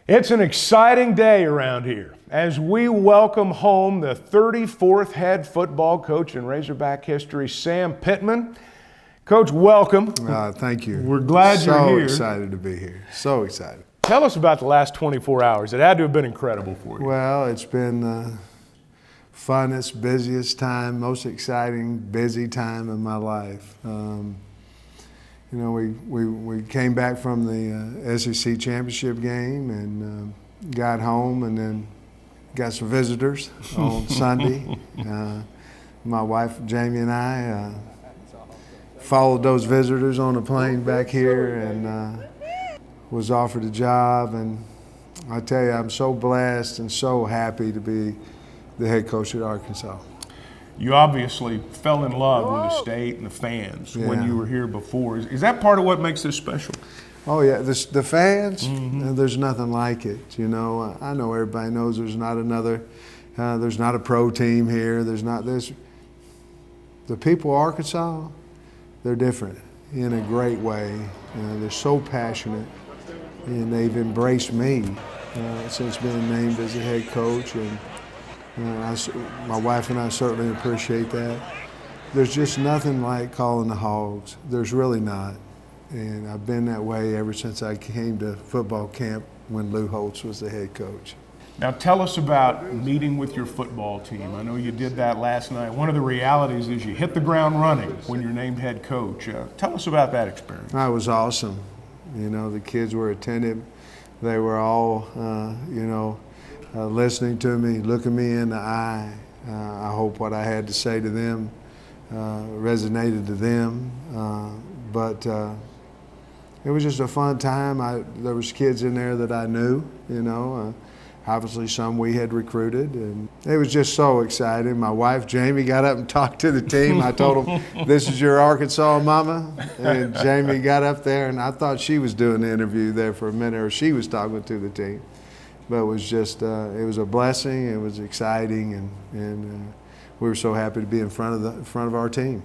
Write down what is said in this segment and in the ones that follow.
It's an exciting day around here as we welcome home the 34th head football coach in Razorback history, Sam Pittman. Coach, welcome. Thank you. We're glad you're here. So excited to be here. So excited. Tell us about the last 24 hours. It had to have been incredible for you. Well, it's been funnest, busiest time, most exciting, busy time in my life. You know, we came back from the SEC championship game and got home and then got some visitors on Sunday. My wife, Jamie, and I followed those visitors on a plane back here and was offered a job. And I tell you, I'm so blessed and so happy to be the head coach at Arkansas. You obviously fell in love with the state and the fans when you were here before. Is that part of what makes this special? Oh yeah, the fans. There's nothing like it. You know, I know everybody knows there's not there's not a pro team here. There's not this. The people of Arkansas, they're different in a great way. They're so passionate, and they've embraced me since being named as the head coach. And my wife and I certainly appreciate that. There's just nothing like calling the Hogs. There's really not. And I've been that way ever since I came to football camp when Lou Holtz was the head coach. Now tell us about meeting with your football team. I know you did that last night. One of the realities is you hit the ground running when you're named head coach. Tell us about that experience. That was awesome. You know, the kids were attentive. They were all, listening to me, looking me in the eye. I hope what I had to say to them resonated to them. But it was just a fun time. There was kids in there that I knew, obviously some we had recruited, and it was just so exciting. My wife, Jamie, got up and talked to the team. I told them, "This is your Arkansas mama," and Jamie got up there, and I thought she was doing the interview there for a minute, or she was talking to the team. But it was just, it was a blessing. It was exciting, and we were so happy to be in front of our team.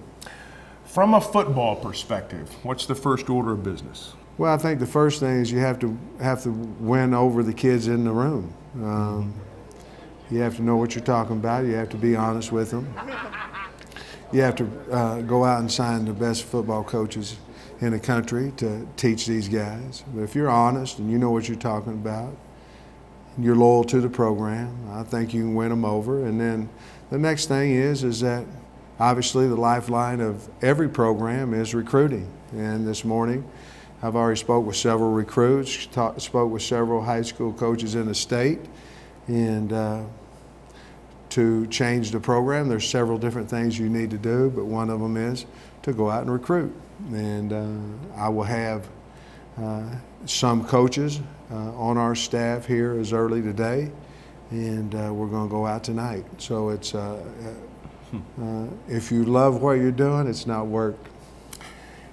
From a football perspective, what's the first order of business? Well, I think the first thing is you have to win over the kids in the room. You have to know what you're talking about. You have to be honest with them. You have to go out and sign the best football coaches in the country to teach these guys. But if you're honest and you know what you're talking about, you're loyal to the program, I think you can win them over. And then the next thing is that obviously the lifeline of every program is recruiting. And this morning I've already spoke with several recruits, spoke with several high school coaches in the state, and to change the program there's several different things you need to do, but one of them is to go out and recruit. And I will have some coaches on our staff here as early today, and we're going to go out tonight. So it's if you love what you're doing, it's not work.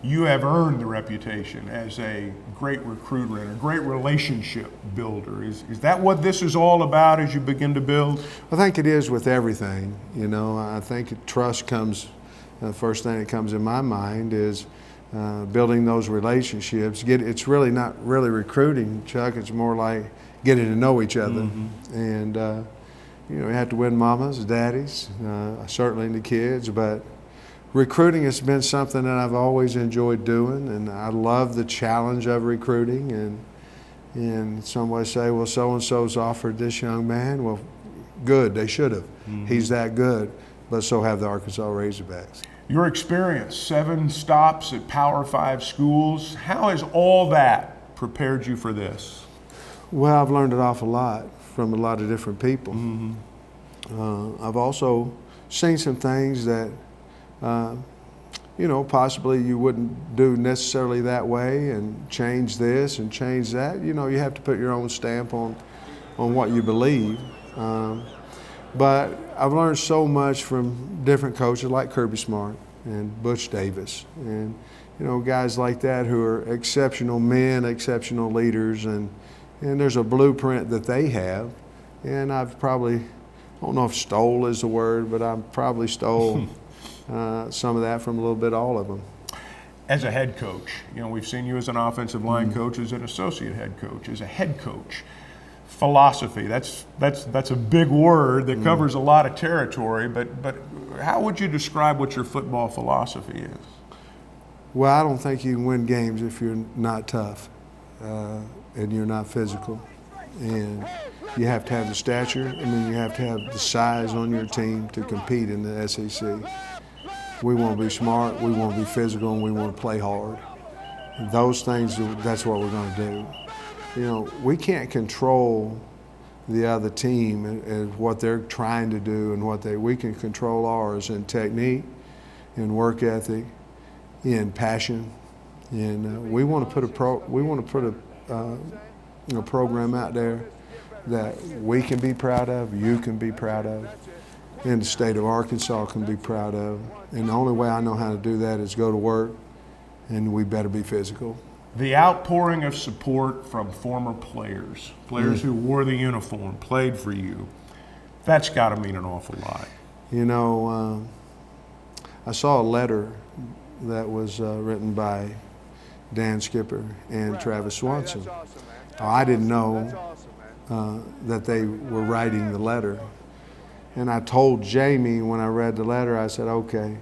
You have earned the reputation as a great recruiter and a great relationship builder. Is that what this is all about as you begin to build? I think it is with everything. I think trust comes, the first thing that comes in my mind is building those relationships. It's really not really recruiting, Chuck. It's more like getting to know each other. And you have to win mamas, daddies, certainly the kids, but recruiting has been something that I've always enjoyed doing, and I love the challenge of recruiting. And some would say, well, so-and-so's offered this young man. Well, good, they should have. He's that good, but so have the Arkansas Razorbacks. Your experience, 7 stops at Power 5 schools, how has all that prepared you for this? Well, I've learned an awful lot from a lot of different people. I've also seen some things that possibly you wouldn't do necessarily that way, and change this and change that. You have to put your own stamp on what you believe. But I've learned so much from different coaches like Kirby Smart and Butch Davis, and guys like that who are exceptional men, exceptional leaders, and there's a blueprint that they have. And I've probably, I don't know if stole is the word, but I probably stole some of that from a little bit all of them. As a head coach, we've seen you as an offensive line coach, as an associate head coach, as a head coach. Philosophy. That's a big word that covers a lot of territory. But how would you describe what your football philosophy is? Well, I don't think you can win games if you're not tough and you're not physical. And you have to have the stature. I mean, you have to have the size on your team to compete in the SEC. We want to be smart, we want to be physical, and we want to play hard. Those things, that's what we're going to do. You know, we can't control the other team and what they're trying to do and we can control ours in technique, in work ethic, in passion. And we want to put a program out there that we can be proud of, you can be proud of, and the state of Arkansas can be proud of. And the only way I know how to do that is go to work, and we better be physical. The outpouring of support from former players who wore the uniform, played for you, that's got to mean an awful lot. You know, I saw a letter that was written by Dan Skipper and Travis Swanson. I didn't know that they were writing the letter. And I told Jamie when I read the letter, I said, okay,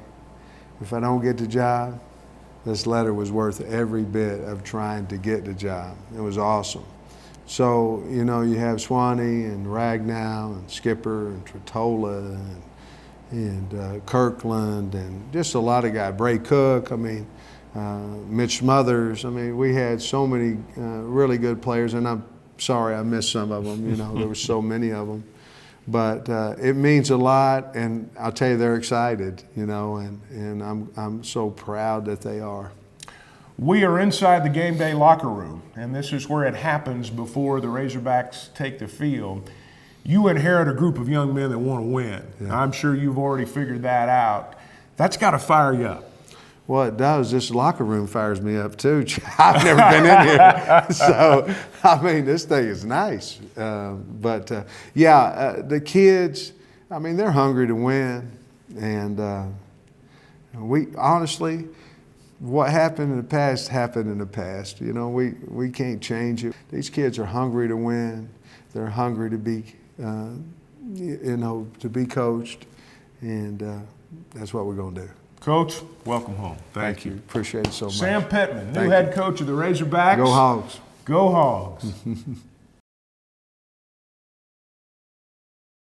if I don't get the job, this letter was worth every bit of trying to get the job. It was awesome. So, you know, you have Swanee and Ragnow and Skipper and Tretola and Kirkland and just a lot of guys. Bray Cook, I mean, Mitch Smothers. I mean, we had so many really good players, and I'm sorry I missed some of them. You know, there were so many of them. But it means a lot, and I'll tell you, they're excited, you know, and I'm so proud that they are. We are inside the game day locker room, and this is where it happens before the Razorbacks take the field. You inherit a group of young men that want to win. Yeah. I'm sure you've already figured that out. That's got to fire you up. Well, it does. This locker room fires me up, too. I've never been in here. So, I mean, this thing is nice. The kids, I mean, they're hungry to win. And we honestly, what happened in the past happened in the past. You know, we can't change it. These kids are hungry to win. They're hungry to be, to be coached. And that's what we're going to do. Coach, welcome home. Thank you. Appreciate it so much. Sam Pittman, new head coach of the Razorbacks. Go Hogs. Go Hogs.